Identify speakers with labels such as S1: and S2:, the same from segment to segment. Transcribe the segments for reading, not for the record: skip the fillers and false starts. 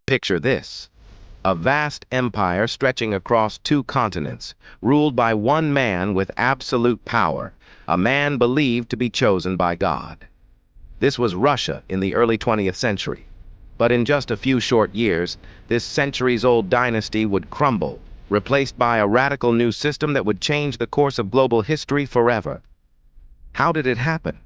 S1: Picture this: a vast empire stretching across two continents, ruled by one man with absolute power, a man believed to be chosen by God. This was Russia in the early 20th century. But in just a few short years, this centuries-old dynasty would crumble, replaced by a radical new system that would change the course of global history forever. How did it happen?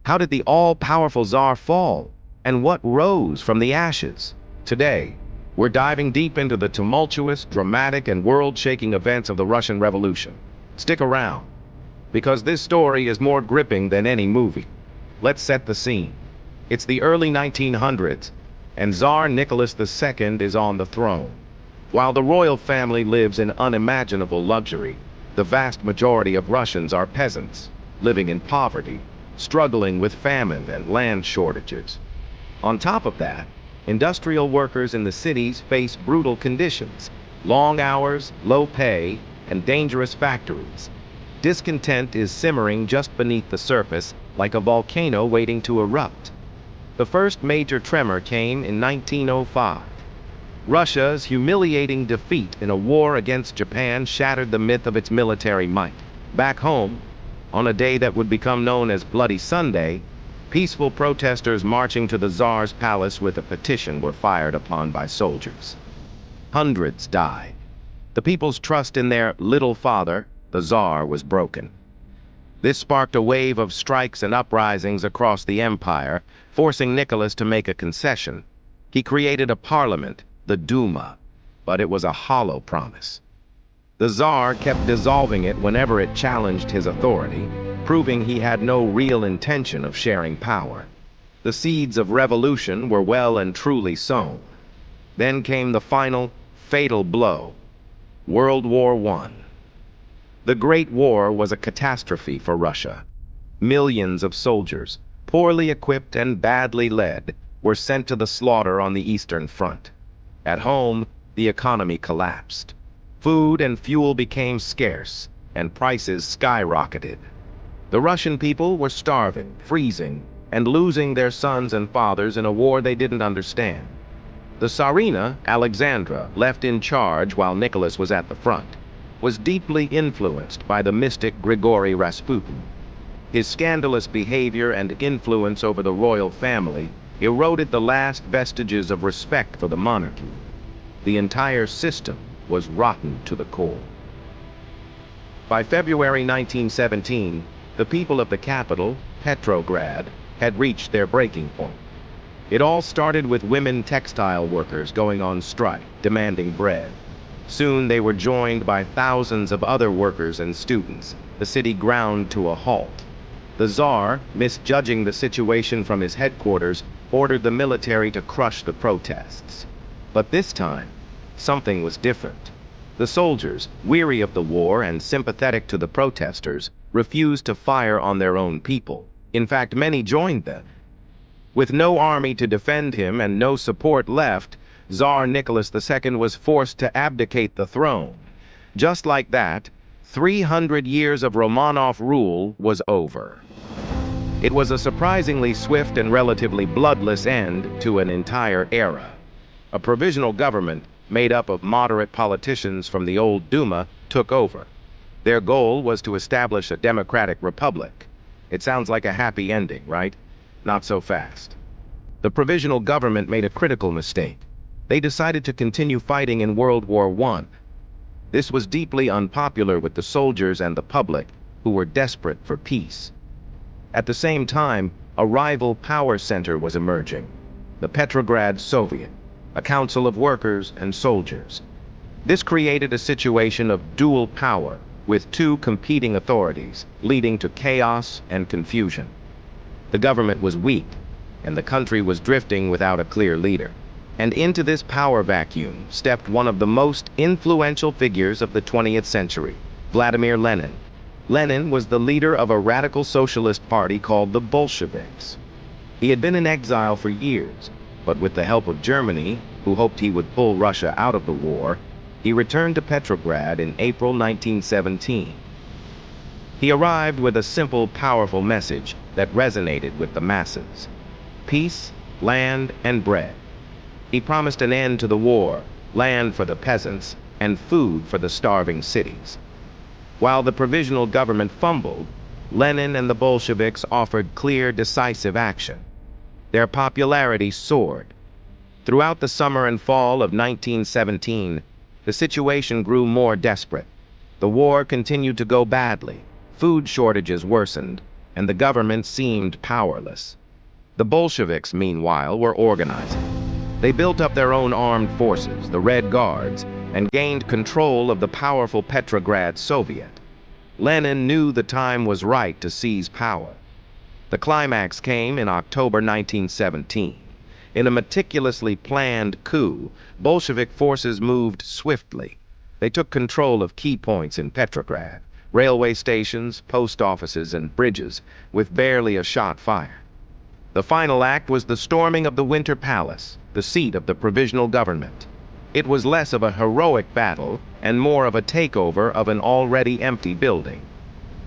S1: How did the all-powerful Tsar fall? And what rose from the ashes? Today, we're diving deep into the tumultuous, dramatic, and world-shaking events of the Russian Revolution. Stick around, because this story is more gripping than any movie. Let's set the scene. It's the early 1900s, and Tsar Nicholas II is on the throne. While the royal family lives in unimaginable luxury, the vast majority of Russians are peasants, living in poverty, struggling with famine and land shortages. On top of that, industrial workers in the cities face brutal conditions, long hours, low pay, and dangerous factories. Discontent is simmering just beneath the surface, like a volcano waiting to erupt. The first major tremor came in 1905. Russia's humiliating defeat in a war against Japan shattered the myth of its military might. Back home, on a day that would become known as Bloody Sunday, peaceful protesters marching to the Tsar's palace with a petition were fired upon by soldiers. Hundreds died. The people's trust in their little father, the Tsar, was broken. This sparked a wave of strikes and uprisings across the empire, forcing Nicholas to make a concession. He created a parliament, the Duma, but it was a hollow promise. The Tsar kept dissolving it whenever it challenged his authority, proving he had no real intention of sharing power. The seeds of revolution were well and truly sown. Then came the final, fatal blow: World War I. The Great War was a catastrophe for Russia. Millions of soldiers, poorly equipped and badly led, were sent to the slaughter on the Eastern Front. At home, the economy collapsed. Food and fuel became scarce, and prices skyrocketed. The Russian people were starving, freezing, and losing their sons and fathers in a war they didn't understand. The Tsarina, Alexandra, left in charge while Nicholas was at the front, was deeply influenced by the mystic Grigory Rasputin. His scandalous behavior and influence over the royal family eroded the last vestiges of respect for the monarchy. The entire system was rotten to the core. By February 1917, the people of the capital, Petrograd, had reached their breaking point. It all started with women textile workers going on strike, demanding bread. Soon they were joined by thousands of other workers and students. The city ground to a halt. The Tsar, misjudging the situation from his headquarters, ordered the military to crush the protests. But this time, something was different. The soldiers, weary of the war and sympathetic to the protesters, refused to fire on their own people. In fact, many joined them. With no army to defend him and no support left, Tsar Nicholas II was forced to abdicate the throne. Just like that, 300 years of Romanov rule was over. It was a surprisingly swift and relatively bloodless end to an entire era. A provisional government, made up of moderate politicians from the old Duma, took over. Their goal was to establish a democratic republic. It sounds like a happy ending, right? Not so fast. The provisional government made a critical mistake. They decided to continue fighting in World War I. This was deeply unpopular with the soldiers and the public, who were desperate for peace. At the same time, a rival power center was emerging: the Petrograd Soviet, a council of workers and soldiers. This created a situation of dual power, with two competing authorities, leading to chaos and confusion. The government was weak, and the country was drifting without a clear leader. And into this power vacuum stepped one of the most influential figures of the 20th century, Vladimir Lenin. Lenin was the leader of a radical socialist party called the Bolsheviks. He had been in exile for years, but with the help of Germany, who hoped he would pull Russia out of the war, he returned to Petrograd in April 1917. He arrived with a simple, powerful message that resonated with the masses: peace, land, and bread. He promised an end to the war, land for the peasants, and food for the starving cities. While the provisional government fumbled, Lenin and the Bolsheviks offered clear, decisive action. Their popularity soared. Throughout the summer and fall of 1917, the situation grew more desperate. The war continued to go badly, food shortages worsened, and the government seemed powerless. The Bolsheviks, meanwhile, were organizing. They built up their own armed forces, the Red Guards, and gained control of the powerful Petrograd Soviet. Lenin knew the time was right to seize power. The climax came in October 1917. In a meticulously planned coup, Bolshevik forces moved swiftly. They took control of key points in Petrograd, railway stations, post offices, and bridges, with barely a shot fired. The final act was the storming of the Winter Palace, the seat of the provisional government. It was less of a heroic battle and more of a takeover of an already empty building.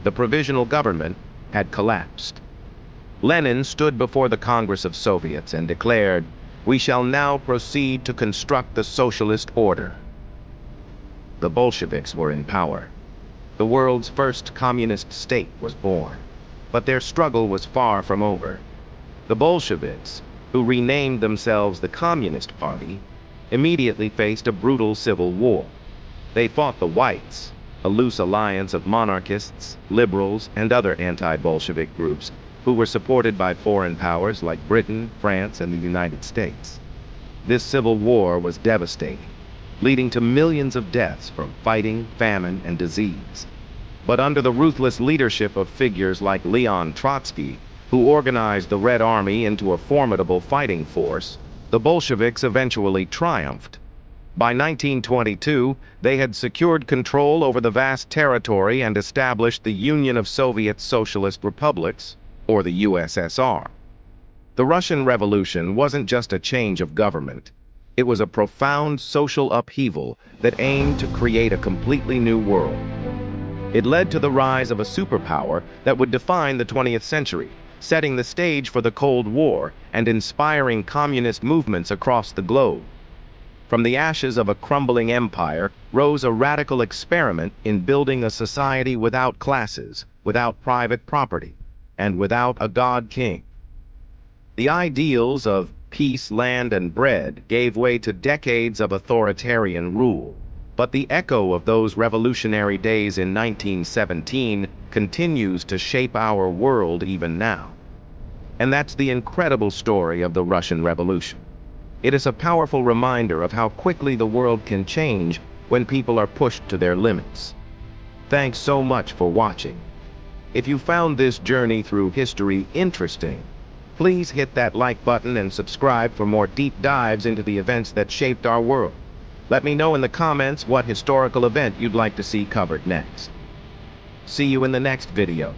S1: The provisional government had collapsed. Lenin stood before the Congress of Soviets and declared, "We shall now proceed to construct the socialist order." The Bolsheviks were in power. The world's first communist state was born. But their struggle was far from over. The Bolsheviks, who renamed themselves the Communist Party, immediately faced a brutal civil war. They fought the Whites, a loose alliance of monarchists, liberals, and other anti-Bolshevik groups who were supported by foreign powers like Britain, France, and the United States. This civil war was devastating, leading to millions of deaths from fighting, famine, and disease. But under the ruthless leadership of figures like Leon Trotsky, who organized the Red Army into a formidable fighting force, the Bolsheviks eventually triumphed. By 1922, they had secured control over the vast territory and established the Union of Soviet Socialist Republics, or the USSR. The Russian Revolution wasn't just a change of government. It was a profound social upheaval that aimed to create a completely new world. It led to the rise of a superpower that would define the 20th century, setting the stage for the Cold War and inspiring communist movements across the globe. From the ashes of a crumbling empire rose a radical experiment in building a society without classes, without private property, and without a god-king. The ideals of peace, land, and bread gave way to decades of authoritarian rule. But the echo of those revolutionary days in 1917 continues to shape our world even now. And that's the incredible story of the Russian Revolution. It is a powerful reminder of how quickly the world can change when people are pushed to their limits. Thanks so much for watching. If you found this journey through history interesting, please hit that like button and subscribe for more deep dives into the events that shaped our world. Let me know in the comments what historical event you'd like to see covered next. See you in the next video.